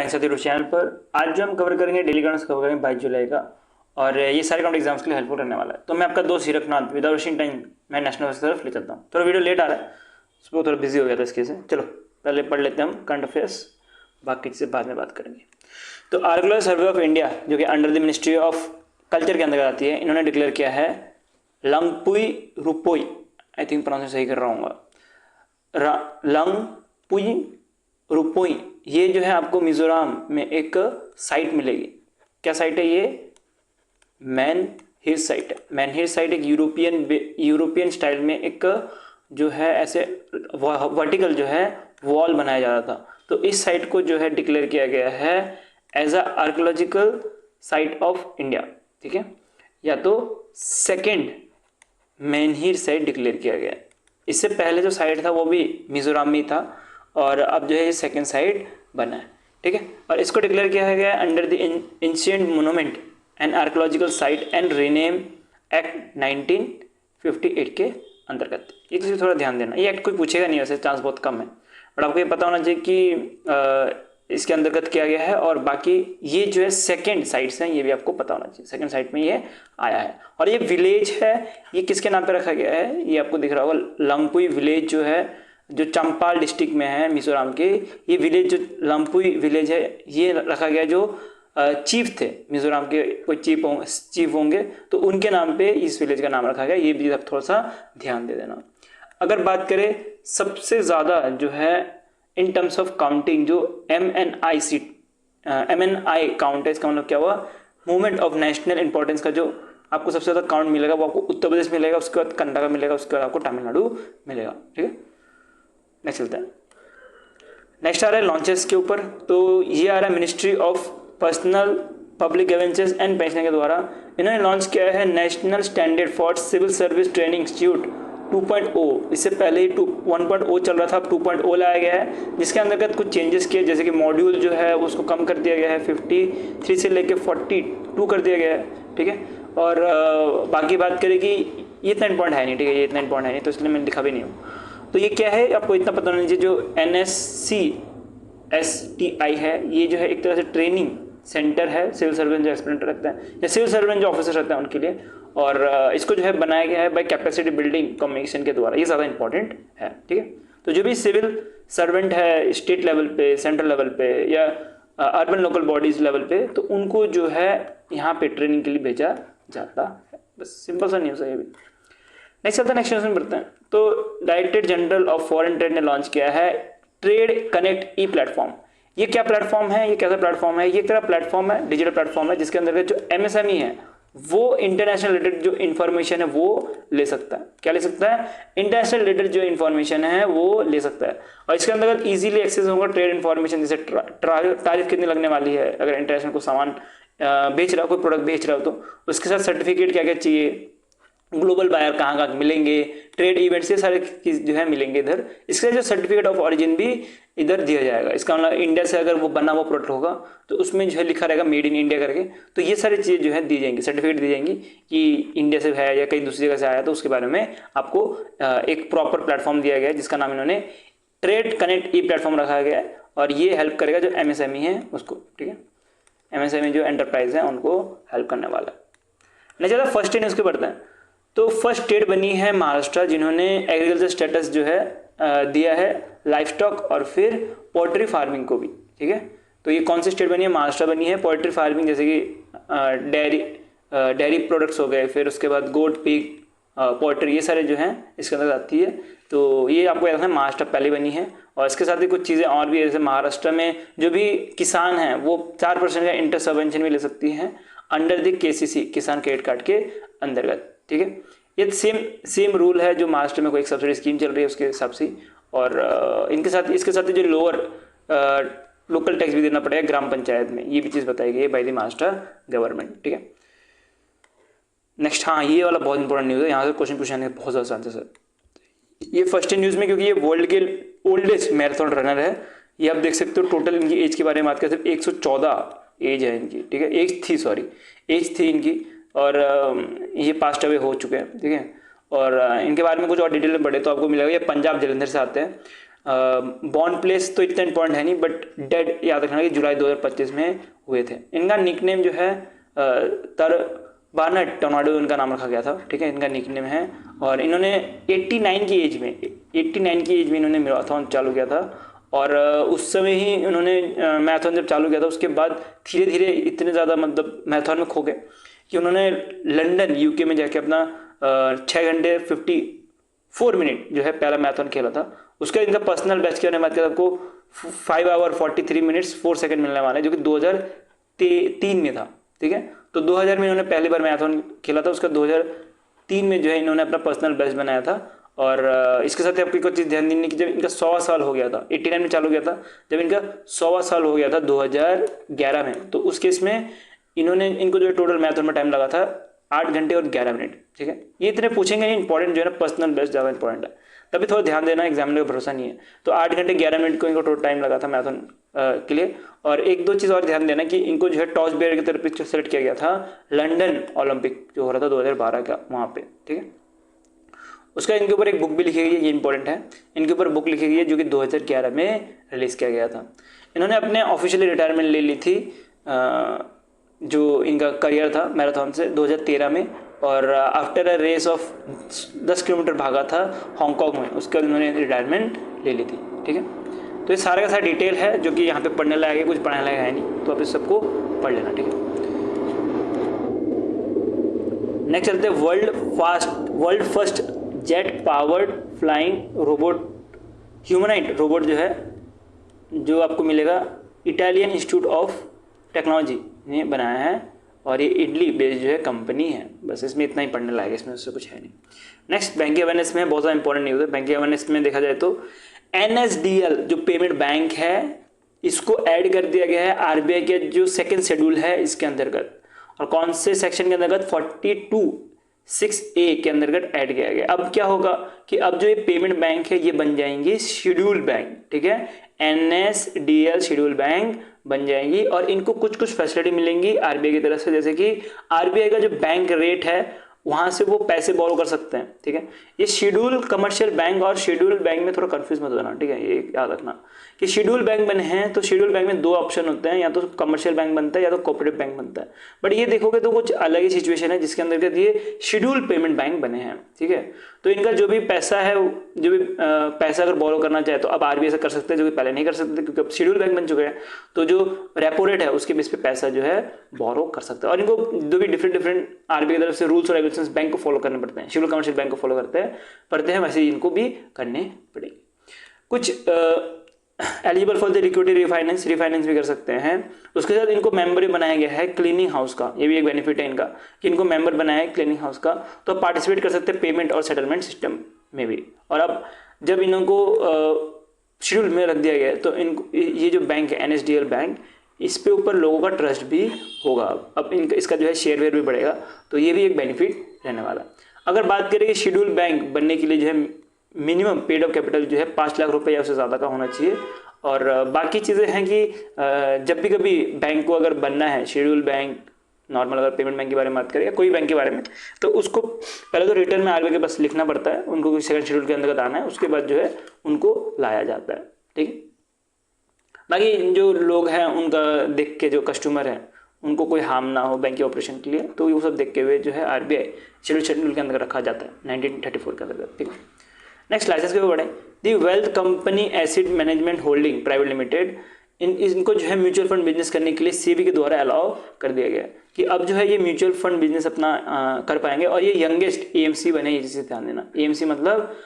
Satish channel पर आज जो हम कवर करेंगे डेली करंट्स कवर करेंगे 22 जुलाई का, और ये सारे काउंट एग्जाम्स के लिए हेल्पफुल रहने वाला है। तो मैं आपका दोस्त हीरकनाथ विदाउट वेस्टिंग टाइम मैं नेशनल की तरफ ले चलता हूँ। थोड़ा वीडियो लेट आ रहा है, उसमें थोड़ा बिजी हो गया था इसके से। चलो पहले पढ़ लेते हैं हम करंट अफेयर्स, बाकी चीज़ें बाद में बात करेंगे। तो आर्कियोलॉजिकल सर्वे ऑफ इंडिया जो कि under the ministry of culture के अंदर आती है, इन्होंने डिक्लेयर किया है लंगपुई रुपोई, आई थिंक प्रोनाउंस सही कर रहा हूँ, लंगपुई रुपोई, ये जो है आपको मिजोरम में एक साइट मिलेगी। क्या साइट है ये? मैन हिल साइट है। मैन हिल साइट एक यूरोपियन स्टाइल में एक जो है ऐसे वर्टिकल जो है वॉल बनाया जा रहा था। तो इस साइट को जो है डिक्लेयर किया गया है as a archaeological site of India, ठीक है। या तो सेकेंड मैनहिर साइट डिक्लेयर किया गया है। इससे पहले जो साइट था वो भी मिजोरम में था, और अब जो है ये सेकेंड साइट बना है, ठीक है। और इसको डिक्लेयर किया गया है under the ancient monument and archaeological site and rename act 1958 के अंतर्गत। ये चीज़ थोड़ा ध्यान देना, ये एक्ट कोई पूछेगा नहीं, वैसे चांस बहुत कम है, बट आपको ये पता होना चाहिए कि इसके अंतर्गत किया गया है। और बाकी ये जो है सेकेंड साइट्स हैं, ये भी आपको पता होना चाहिए, सेकेंड साइट में ये आया है। और ये विलेज है, ये किसके नाम पे रखा गया है? ये आपको दिख रहा होगा, लंगपुई विलेज जो है, जो चंपाल डिस्ट्रिक्ट में है मिजोरम के। ये विलेज जो लंगपुई विलेज है, ये रखा गया जो चीफ थे मिजोरम के, कोई चीफ होंगे तो उनके नाम पे इस विलेज का नाम रखा गया। ये भी आप थोड़ा सा ध्यान दे देना। अगर बात करें सबसे ज़्यादा जो है इन टर्म्स ऑफ काउंटिंग, जो MNI काउंट है, इसका मतलब क्या हुआ? मूवमेंट ऑफ नेशनल इंपॉर्टेंस का जो आपको सबसे ज़्यादा काउंट मिलेगा वो आपको उत्तर प्रदेश मिलेगा, उसके बाद कर्नाटक मिलेगा, उसके बाद आपको तमिलनाडु मिलेगा, ठीक है। नेक्स्ट चलते हैं। नेक्स्ट आ रहा है लॉन्चेस के ऊपर। तो ये आ रहा है ministry of personnel public grievances and pension के द्वारा इन्होंने लॉन्च किया है national standard for civil service training institute 2.0। इससे पहले ही 1.0 चल रहा था, अब 2.0 लाया गया है, जिसके अंतर्गत कुछ चेंजेस किए, जैसे कि मॉड्यूल जो है उसको कम कर दिया गया है, 53 से लेके 42 कर दिया गया है, ठीक है। और बाकी बात करें कि ये इतना इंपॉर्टेंट है नहीं, ठीक है, ये इतना इंपॉर्टेंट है नहीं, तो इसलिए मैंने लिखा भी नहीं हूँ। तो ये क्या है आपको इतना पता होना चाहिए, जो NSCSTI है, ये जो है एक तरह से ट्रेनिंग सेंटर है सिविल सर्वेंट जो एक्सपेरेंट रहते हैं या सिविल सर्वेंट जो ऑफिसर रहते हैं उनके लिए। और इसको जो है बनाया गया है बाय कैपेसिटी बिल्डिंग कम्युनिकेशन के द्वारा। ये ज़्यादा इंपॉर्टेंट है, ठीक है। तो जो भी सिविल सर्वेंट है स्टेट लेवल पे, सेंट्रल लेवल पे या अर्बन लोकल बॉडीज लेवल पे, तो उनको जो है यहाँ पे ट्रेनिंग के लिए भेजा जाता है। बस सिंपल सा न्यूज़ है ये भी। नेक्स्ट चलता है, नेक्स्ट न्यूज़ में बढ़ते हैं। तो director general of foreign trade ने लॉन्च किया है ट्रेड कनेक्ट ई प्लेटफॉर्म। ये क्या प्लेटफॉर्म है? ये कैसा प्लेटफॉर्म है? ये एक तरह प्लेटफॉर्म है, डिजिटल प्लेटफॉर्म है, जिसके अंदर जो MSME है वो इंटरनेशनल रिलेटेड जो इन्फॉर्मेशन है वो ले सकता है। क्या ले सकता है? इंटरनेशनल रिलेटेड जो इन्फॉर्मेशन है वो ले सकता है। और इसके अंदर इजीली एक्सेस होगा ट्रेड इन्फॉर्मेशन, जैसे तारीफ कितनी लगने वाली है, अगर इंटरनेशनल को सामान बेच रहा हो, कोई प्रोडक्ट बेच रहा हो, तो उसके साथ सर्टिफिकेट क्या क्या चाहिए, ग्लोबल बायर कहाँ कहाँ मिलेंगे, ट्रेड इवेंट्स ये सारे चीज जो है मिलेंगे इधर। इसके जो सर्टिफिकेट ऑफ ऑरिजिन भी इधर दिया जाएगा। इसका मतलब इंडिया से अगर वो बना हुआ प्रोडक्ट होगा तो उसमें जो है लिखा रहेगा मेड इन इंडिया करके। तो ये सारी चीज़ें जो है दी जाएंगी, सर्टिफिकेट दी जाएंगी कि इंडिया से है या कहीं दूसरी जगह से आया, तो उसके बारे में आपको एक प्रॉपर प्लेटफॉर्म दिया गया है जिसका नाम इन्होंने ट्रेड कनेक्ट ई प्लेटफॉर्म रखा गया है। और ये हेल्प करेगा जो MSME है उसको, ठीक है, MSME जो एंटरप्राइज है उनको हेल्प करने वाला है। नहीं ज़्यादा फर्स्ट न्यूज़ के बढ़ते हैं। तो फर्स्ट स्टेट बनी है महाराष्ट्र, जिन्होंने एग्रीकल्चर स्टेटस जो है दिया है लाइफ स्टॉक और फिर पोल्ट्री फार्मिंग को भी, ठीक है। तो ये कौन सी स्टेट बनी है? महाराष्ट्र बनी है। पोल्ट्री फार्मिंग जैसे कि डेयरी प्रोडक्ट्स हो गए, फिर उसके बाद गोट, पिग, पोल्ट्री, ये सारे जो हैं इसके अंदर आती है। तो ये आपको याद है महाराष्ट्र पहले बनी है। और इसके साथ ही कुछ चीज़ें और भी है, जैसे महाराष्ट्र में जो भी किसान हैं वो 4% का इंटरेस्ट सबवेंशन भी ले सकती हैं अंडर द KCC किसान क्रेडिट कार्ड के अंतर्गत, ठीक है। ये सेम रूल है जो महाराष्ट्र में कोई एक सब्सिडी स्कीम चल रही है उसके हिसाब से। और इनके साथ इसके साथ जो लोअर लोकल टैक्स भी देना पड़ेगा ग्राम पंचायत में, ये भी चीज़ बताई गई है बाय द महाराष्ट्र गवर्नमेंट, ठीक है। नेक्स्ट, हाँ, ये वाला बहुत इंपॉर्टेंट न्यूज़ है, यहाँ से क्वेश्चन पूछने के बहुत ज़्यादा चांसेस है। ये फर्स्ट न्यूज़ में, क्योंकि ये वर्ल्ड के ओल्डेस्ट मैराथन रनर है। ये आप देख सकते हो, टोटल इनकी एज के बारे में बात करते हैं, 114 एज है इनकी, ठीक है, एज थी इनकी। और ये पास्ट अवे हो चुके हैं, ठीक है। और इनके बारे में कुछ और डिटेल में पढ़े तो आपको मिलेगा। ये पंजाब जलंधर से आते हैं। बॉर्न प्लेस तो इतना इंपॉर्टेंट है नहीं, बट डेड याद रखना कि जुलाई 2025 में हुए थे। इनका निकनेम जो है तरबाना टोर्नाडो इनका नाम रखा गया था, ठीक है, इनका निकनेम है। और इन्होंने 89 की एज में इन्होंने मैराथन चालू किया था। और उस समय ही उन्होंने मैराथन जब चालू किया था उसके बाद धीरे धीरे इतने ज़्यादा मतलब मैराथन में खो गए कि उन्होंने लंदन यूके में जाके अपना 6 घंटे 54 मिनट जो है पहला मैराथन खेला था। उसका इनका पर्सनल बेस्ट की बात करें आपको 5 आवर 43 मिनट्स 4 सेकंड मिलने वाले हैं, जो कि 2003 में था, ठीक है। तो 2000 में इन्होंने पहली बार मैराथन खेला था, उसका 2003 में जो है इन्होंने अपना पर्सनल बेस्ट बनाया था। और इसके साथ आपको कुछ चीज़ ध्यान देनी कि जब इनका 100वां साल हो गया था, 89 में चालू किया था, जब इनका 100वां साल हो गया था 2011 में, तो उस केस में इनको जो टोटल मैराथन में टाइम लगा था 8 घंटे और 11 मिनट, ठीक है। ये इतने पूछेंगे नहीं, इंपॉर्टेंट जो है ना पर्सनल बेस्ट ज़्यादा इंपॉर्टेंट है, तभी थोड़ा ध्यान देना, एग्जामिनर का भरोसा नहीं है। तो 8 घंटे 11 मिनट को इनको टोटल टाइम लगा था मैराथन के लिए। और एक दो चीज़ और ध्यान देना कि इनको जो है टॉस बेयर की तरफ से सेलेक्ट किया गया था लंदन ओलंपिक जो हो रहा था 2012 का, वहाँ पे, ठीक है। उसका इनके ऊपर एक बुक भी लिखी गई है, ये इंपॉर्टेंट है, इनके ऊपर बुक लिखी गई है जो कि 2011 में रिलीज़ किया गया था। इन्होंने अपने ऑफिशियली रिटायरमेंट ले ली थी जो इनका करियर था मैराथन से 2013 में। और after a race of 10 kilometre भागा था हांगकांग में, उसके बाद उन्होंने रिटायरमेंट ले ली थी, ठीक है। तो ये सारा का सारा डिटेल है जो कि यहाँ पे पढ़ने लायक है, कुछ पढ़ने लायक है नहीं, तो आप इस सबको पढ़ लेना, ठीक है। नेक्स्ट चलते हैं world first jet powered flying robot humanoid robot जो है, जो आपको मिलेगा इटालियन इंस्टीट्यूट ऑफ टेक्नोलॉजी ने बनाया है। और ये इटली बेस्ड जो है कंपनी है, बस इसमें इतना ही पढ़ने लायक है, इसमें उससे कुछ है नहीं। नेक्स्ट बैंकिंग अवेयरनेस में बहुत ज़्यादा इंपॉर्टेंट न्यूज़ है। बैंकिंग अवेयरनेस में देखा जाए तो NSDL जो पेमेंट बैंक है इसको ऐड कर दिया गया है RBI के जो सेकेंड शेड्यूल है इसके अंतर्गत। और कौन से सेक्शन के अंतर्गत 42(6)(a) के अंतर्गत ऐड किया गया। अब क्या होगा कि अब जो ये पेमेंट बैंक है ये बन जाएंगी शेड्यूल बैंक, ठीक है, NSDL शेड्यूल बैंक बन जाएंगी। और इनको कुछ कुछ फैसिलिटी मिलेंगी RBI की तरफ से, जैसे कि RBI का जो बैंक रेट है वहाँ से वो पैसे बोरो कर सकते हैं, ठीक है। ये शेड्यूल कमर्शियल बैंक और शेड्यूल बैंक में थोड़ा कंफ्यूज मत होना, ठीक है, ये याद रखना कि शेड्यूल बैंक बने हैं तो शेड्यूल बैंक में दो ऑप्शन होते हैं, या तो कमर्शियल बैंक बनता है या तो कोऑपरेटिव बैंक बनता है। बट ये देखोगे तो कुछ अलग ही सिचुएशन है जिसके अंदर ये शेड्यूल पेमेंट बैंक बने हैं, ठीक है। तो इनका जो भी पैसा है, जो भी पैसा अगर बोरो करना चाहे तो अब RBI से कर सकते हैं, जो कि पहले नहीं कर सकते थे क्योंकि अब शेड्यूल बैंक बन चुके हैं। तो जो रेपो रेट है उसके बेस पे पैसा जो है बोरो कर सकते हैं। और इनको जो भी डिफरेंट RBI की तरफ से रूल्स और रेगुलेशंस बैंक को फॉलो करने पड़ते हैं, शेड्यूल कमर्शियल बैंक को फॉलो पड़ते हैं, वैसे इनको भी करने पड़ेंगे। कुछ eligible for the equity refinance भी कर सकते हैं। उसके साथ इनको मेंबर भी बनाया गया है क्लीनिंग हाउस का, ये भी एक बेनिफिट है इनका कि इनको मेंबर बनाया है क्लीनिंग हाउस का, तो पार्टिसिपेट कर सकते हैं पेमेंट और सेटलमेंट सिस्टम में भी। और अब जब इनको शेड्यूल में रख दिया गया है तो इनको ये जो बैंक है NSDL बैंक, इस पे ऊपर लोगों का ट्रस्ट भी होगा। अब इसका जो है शेयर वेयर भी बढ़ेगा, तो ये भी एक बेनिफिट रहने वाला। अगर बात करें कि शेड्यूल बैंक बनने के लिए जो है मिनिमम पेड अप कैपिटल जो है 5 लाख रुपए या उससे ज़्यादा का होना चाहिए। और बाकी चीज़ें हैं कि जब भी कभी बैंक को अगर बनना है, शेड्यूल बैंक नॉर्मल अगर पेमेंट बैंक के बारे में बात करें या कोई बैंक के बारे में, तो उसको पहले तो रिटर्न में RBI के पास लिखना पड़ता है, उनको सेकंड शेड्यूल के अंतर्गत आना है, उसके बाद जो है उनको लाया जाता है, ठीक है। बाकी जो लोग हैं उनका देख के, जो कस्टमर हैं उनको कोई हार्म ना हो बैंक के ऑपरेशन के लिए, तो वो सब देख के हुए जो है RBI शेड्यूल के अंदर रखा जाता है 1934 के अंतर्गत, ठीक है। नेक्स्ट लाइसेंस के ऊपर बढ़े। दी wealth company asset management holding private limited, इनको जो है म्यूचुअल फंड बिजनेस करने के लिए SEBI के द्वारा अलाउ कर दिया गया कि अब जो है ये म्यूचुअल फंड बिजनेस अपना कर पाएंगे। और ये यंगेस्ट AMC बने, जिसे ध्यान देना, AMC मतलब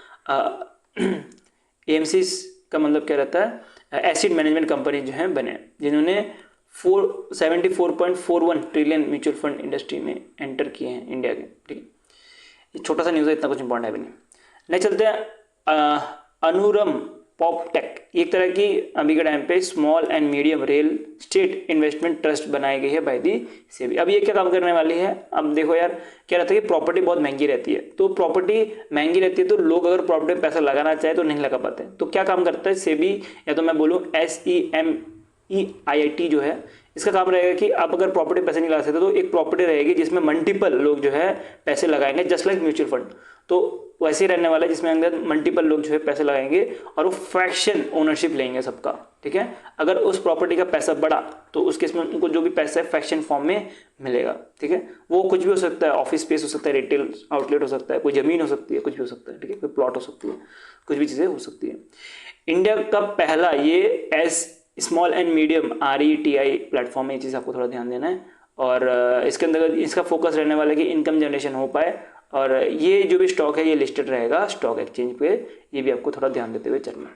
AMC का मतलब क्या रहता है, एसेट मैनेजमेंट कंपनी जो है बने, जिन्होंने 74.41 ट्रिलियन म्यूचुअल फंड इंडस्ट्री में एंटर किए हैं इंडिया के, ठीक है। ये छोटा सा न्यूज़ है, इतना कुछ इंपॉर्टेंट है भी नहीं। नेक्स्ट चलते हैं अनुरम पॉपटेक, एक तरह की अभी के टाइम पे small and medium real estate investment trust बनाई गई है बाय दी SEBI। अब ये क्या काम करने वाली है, अब देखो यार क्या रहता है कि प्रॉपर्टी बहुत महंगी रहती है, तो प्रॉपर्टी महंगी रहती है तो लोग अगर प्रॉपर्टी में पैसा लगाना चाहे तो नहीं लगा पाते, तो क्या काम करता है SEBI, या तो मैं बोलूँ SEMEIT जो है, इसका काम रहेगा कि आप अगर प्रॉपर्टी पैसे नहीं लगा सकते तो एक प्रॉपर्टी रहेगी जिसमें मल्टीपल लोग जो है पैसे लगाएंगे, जस्ट लाइक म्यूचुअल फंड। तो वैसे ही रहने वाला है जिसमें अंदर मल्टीपल लोग जो है पैसे लगाएंगे और वो फ्रैक्शन ओनरशिप लेंगे सबका, ठीक है। अगर उस प्रॉपर्टी का पैसा बढ़ा तो उस केस में उनको जो भी पैसा है फ्रैक्शन फॉर्म में मिलेगा, ठीक है। वो कुछ भी हो सकता है, ऑफिस स्पेस हो सकता है, रिटेल आउटलेट हो सकता है, कोई जमीन हो सकती है, कुछ भी हो सकता है, ठीक है, कोई प्लॉट हो सकती है, कुछ भी चीज़ें हो सकती है। इंडिया का पहला ये S small and medium RETI platform है, ये चीज़ आपको थोड़ा ध्यान देना है। और इसके अंदर इसका फोकस रहने वाला है कि इनकम जनरेशन हो पाए, और ये जो भी स्टॉक है ये लिस्टेड रहेगा स्टॉक एक्सचेंज पे, ये भी आपको थोड़ा ध्यान देते हुए चलना है।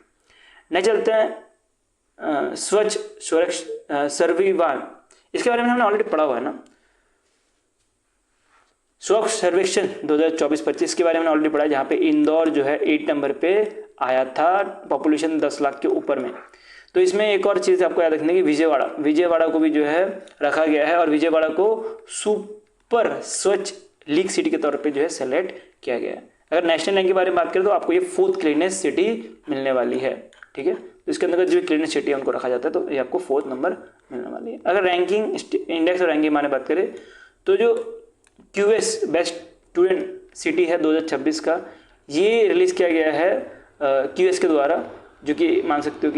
नहीं चलते हैं स्वच्छ सर्वेक्षण, इसके बारे में हमने ऑलरेडी पढ़ा हुआ है ना। स्वच्छ सर्वेक्षण 2024-25 के बारे में ऑलरेडी पढ़ा है, जहाँ पे इंदौर जो है 8 नंबर पे आया था पॉपुलेशन 10 लाख के ऊपर में। तो इसमें एक और चीज़ आपको याद रखनी है कि विजयवाड़ा को भी जो है रखा गया है, और विजयवाड़ा को सुपर स्वच्छ लीग सिटी के तौर पे जो है सेलेक्ट किया गया है। अगर नेशनल रैंक के बारे में बात करें तो आपको ये 4th क्लीनेस्ट सिटी मिलने वाली है, ठीक है। तो इसके अंदर जो क्लीनेस्ट सिटी है उनको रखा जाता है, तो ये आपको 4th नंबर मिलने वाली है। अगर रैंकिंग इंडेक्स और रैंकिंग बारे में बात करें तो जो QS बेस्ट स्टूडेंट सिटी है 2026 का, ये रिलीज़ किया गया है QS के द्वारा, जो कि मान सकते हो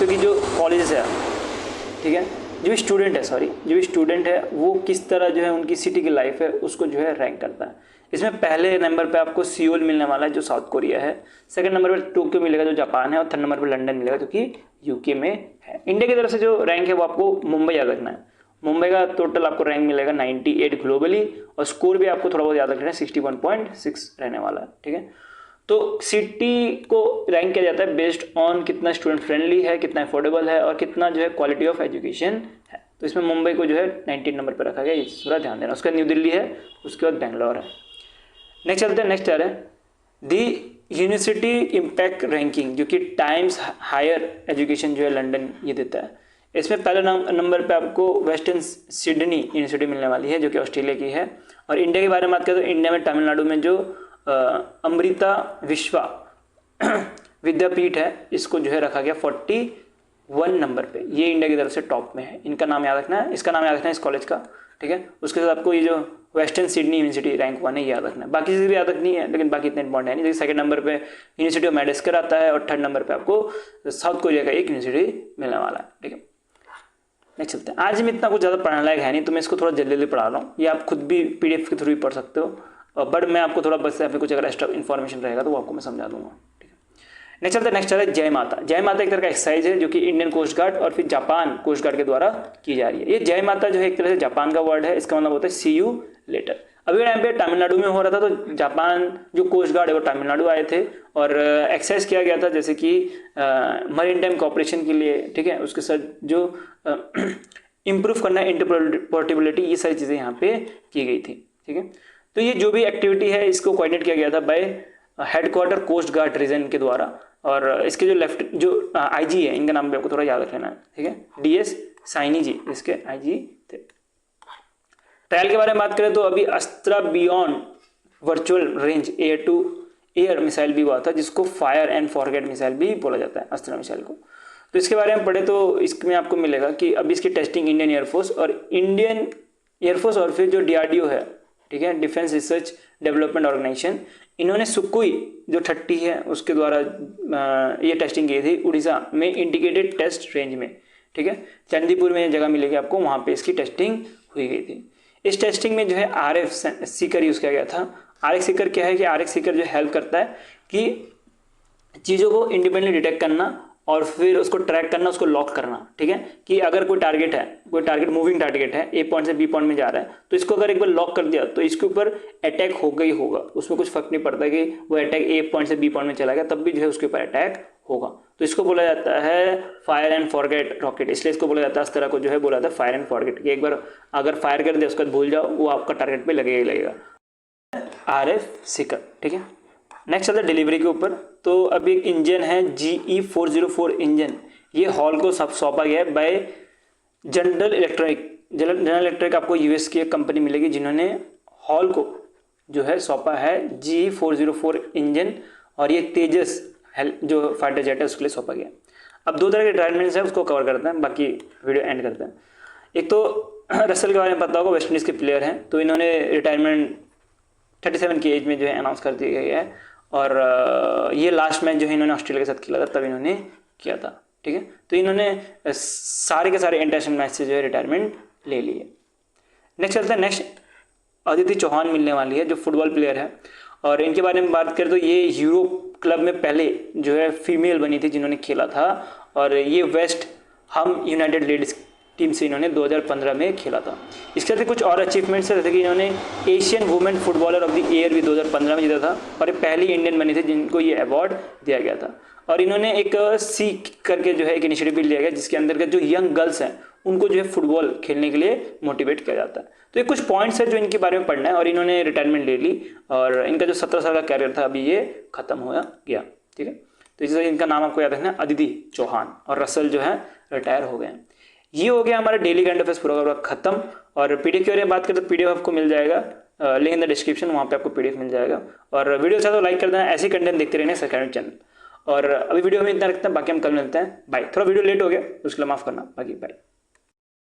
कि जो कॉलेजेस है, ठीक है, जो भी स्टूडेंट है वो किस तरह जो है उनकी सिटी की लाइफ है उसको जो है रैंक करता है। इसमें पहले नंबर पे आपको सियोल मिलने वाला है जो साउथ कोरिया है, सेकंड नंबर पे टोक्यो मिलेगा जो जापान है, और थर्ड नंबर पे लंदन मिलेगा जो कि UK में है। इंडिया की तरफ से जो रैंक है वो आपको मुंबई याद रखना है। मुंबई का टोटल आपको रैंक मिलेगा 98 ग्लोबली, और स्कोर भी आपको थोड़ा बहुत याद रखना है 61.6 रहने वाला है, ठीक है। तो सिटी को रैंक किया जाता है बेस्ड ऑन कितना स्टूडेंट फ्रेंडली है, कितना अफोर्डेबल है, और कितना जो है क्वालिटी ऑफ एजुकेशन है। तो इसमें मुंबई को जो है 19 नंबर पर रखा गया, ये थोड़ा ध्यान देना। उसका न्यू दिल्ली है, उसके बाद बेंगलोर है। नेक्स्ट चलते हैं, नेक्स्ट आ रहा है दी यूनिवर्सिटी इम्पैक्ट रैंकिंग, जो कि टाइम्स हायर एजुकेशन जो है लंदन ये देता है। इसमें पहले नंबर पे आपको वेस्टर्न सिडनी यूनिवर्सिटी मिलने वाली है जो कि ऑस्ट्रेलिया की है। और इंडिया के बारे में बात करें तो इंडिया में तमिलनाडु में जो अमृता विश्वा विद्यापीठ है, इसको जो है रखा गया 41 नंबर पे। ये इंडिया की तरफ से टॉप में है। इनका नाम याद रखना है, इसका नाम याद रखना है इस कॉलेज का, ठीक है। उसके साथ आपको ये जो वेस्टर्न सिडनी यूनिवर्सिटी रैंक 1 है याद रखना है। बाकी चीज़ें भी याद रखनी है, लेकिन बाकी इतने इंपॉर्टेंट है नहीं। जैसे सेकंड नंबर पे यूनिवर्सिटी ऑफ मैडागास्कर आता है, और थर्ड नंबर पे आपको साउथ कोरिया का एक यूनिवर्सिटी मिलने वाला है, ठीक है। नेक्स्ट चलते हैं। आज में इतना कुछ ज़्यादा पढ़ने लायक है नहीं, तो मैं इसको थोड़ा जल्दी जल्दी पढ़ा रहा हूँ। ये आप खुद भी PDF के थ्रू भी पढ़ सकते हो, बट मैं आपको थोड़ा बस यहाँ पे कुछ अगर एक्स्ट्रा इन्फॉर्मेशन रहेगा तो वो आपको मैं समझा दूंगा, ठीक है। नेक्स्ट चलते हैं, नेक्स्ट चलता है जय माता। जय माता एक तरह का एक्सरसाइज है जो कि इंडियन कोस्ट गार्ड और फिर जापान कोस्ट गार्ड के द्वारा की जा रही है। ये जय माता जो है एक तरह से जापान का वर्ड है, इसका मतलब होता है सी यू लेटर। अभी टाइम पे तमिलनाडु में हो रहा था, तो जापान जो कोस्ट गार्ड है वो तमिलनाडु आए थे और एक्सरसाइज किया गया था, जैसे कि मरीन टाइम कॉपरेशन के लिए, ठीक है। उसके साथ जो इम्प्रूव करना है इंटरपोर्टेबिलिटी, ये सारी चीज़ें यहाँ पे की गई थी, ठीक है। तो ये जो भी एक्टिविटी है इसको कोऑर्डिनेट किया गया था by headquarter coast guard region के द्वारा। और इसके जो लेफ्ट जो IG है, इनका नाम भी आपको थोड़ा याद रखना है, ठीक है। DS साइनी जी इसके IG थे। ट्रायल के बारे में बात करें तो अभी Astra beyond visual range air to air missile भी हुआ था, जिसको फायर एंड फॉरगेट मिसाइल भी बोला जाता है, अस्त्रा मिसाइल को। तो इसके बारे में पढ़े तो इसमें आपको मिलेगा कि अभी इसकी टेस्टिंग इंडियन एयरफोर्स और फिर जो DRDO है, ठीक है, डिफेंस रिसर्च डेवलपमेंट ऑर्गेनाइजेशन, इन्होंने सुकुई जो 30 है उसके द्वारा ये टेस्टिंग की थी उड़ीसा में इंटीग्रेटेड टेस्ट रेंज में, ठीक है। चंदीपुर में जगह मिलेगी आपको, वहाँ पे इसकी टेस्टिंग हुई गई थी। इस टेस्टिंग में जो है RF सीकर यूज़ किया गया था। RF सीकर क्या है कि RF सीकर जो हेल्प करता है कि चीज़ों को इंडिपेंडेंटली डिटेक्ट करना और फिर उसको ट्रैक करना, उसको लॉक करना, ठीक है। कि अगर कोई टारगेट मूविंग टारगेट है, A पॉइंट से B पॉइंट में जा रहा है, तो इसको अगर एक बार लॉक कर दिया तो इसके ऊपर अटैक होगा ही होगा। उसमें कुछ फर्क नहीं पड़ता कि वो अटैक A पॉइंट से B पॉइंट में चला गया, तब भी जो है उसके ऊपर अटैक होगा। तो इसको बोला जाता है फायर एंड फॉरगेट रॉकेट, इसलिए इसको बोला जाता है, इस तरह को जो है बोला जाता है फायर एंड फॉरगेट, कि एक बार अगर फायर कर दिया उसके बाद भूल जाओ, वो आपका टारगेट पे लगेगा ही लगेगा। RF सीकर, ठीक है। नेक्स्ट चलता है डिलीवरी के ऊपर। तो अभी एक इंजन है GE404 इंजन, ये हॉल को सौंपा गया है बाय जनरल इलेक्ट्रिक आपको US की एक कंपनी मिलेगी जिन्होंने हॉल को जो है सौंपा है GE404 इंजन, और ये तेजस जो फाइटर जेट है उसके लिए सौंपा गया। अब 2 तरह के रिटायरमेंट्स है, उसको कवर करते हैं, बाकी वीडियो एंड करते हैं। एक तो रसल के बारे में पता होगा, वेस्ट इंडीज़ के प्लेयर हैं, तो इन्होंने रिटायरमेंट 37 की एज में जो है अनाउंस कर दी गई है। और ये लास्ट मैच जो है इन्होंने ऑस्ट्रेलिया के साथ खेला था, तब इन्होंने किया था। ठीक है, तो इन्होंने सारे के सारे इंटरनेशनल मैच से जो है रिटायरमेंट ले ली है। नेक्स्ट चलते हैं, नेक्स्ट अदिति चौहान मिलने वाली है, जो फुटबॉल प्लेयर है। और इनके बारे में बात करें तो ये यूरोप क्लब में पहले जो है फीमेल बनी थी जिन्होंने खेला था। और ये वेस्ट हम यूनाइटेड लेडीज़ टीम से इन्होंने 2015 में खेला था। इसके साथ कुछ और अचीवमेंट्स है, जैसे कि इन्होंने Asian women footballer of the year भी 2015 में जीता था, और पहली इंडियन बनी थी जिनको ये अवार्ड दिया गया था। और इन्होंने एक सीख करके जो है एक इनिशिएटिव लिया गया, जिसके अंदर जो यंग गर्ल्स हैं उनको जो है फुटबॉल खेलने के लिए मोटिवेट किया जाता है। तो ये कुछ पॉइंट्स है जो इनके बारे में पढ़ना है। और इन्होंने रिटायरमेंट ले ली, और इनका जो 17 साल का कैरियर था अभी ये खत्म हो गया। ठीक है, तो इसी तरह इनका नाम आपको याद रखना है, अदिति चौहान। और रसल जो है रिटायर हो गए। ये हो गया हमारा डेली करंट अफेयर्स पूरा खत्म। और पीडीएफ के बारे में बात करें तो पीडीएफ आपको मिल जाएगा, लिंक इन द डिस्क्रिप्शन, वहाँ पे आपको पीडीएफ मिल जाएगा। और वीडियो अच्छा तो लाइक कर देना, ऐसे कंटेंट देखते रहने सरकारी चैनल। और अभी वीडियो में इतना रखते हैं, बाकी हम कल मिलते हैं। बाय। थोड़ा वीडियो लेट हो गया, उसके लिए माफ़ करना, बाकी बाय।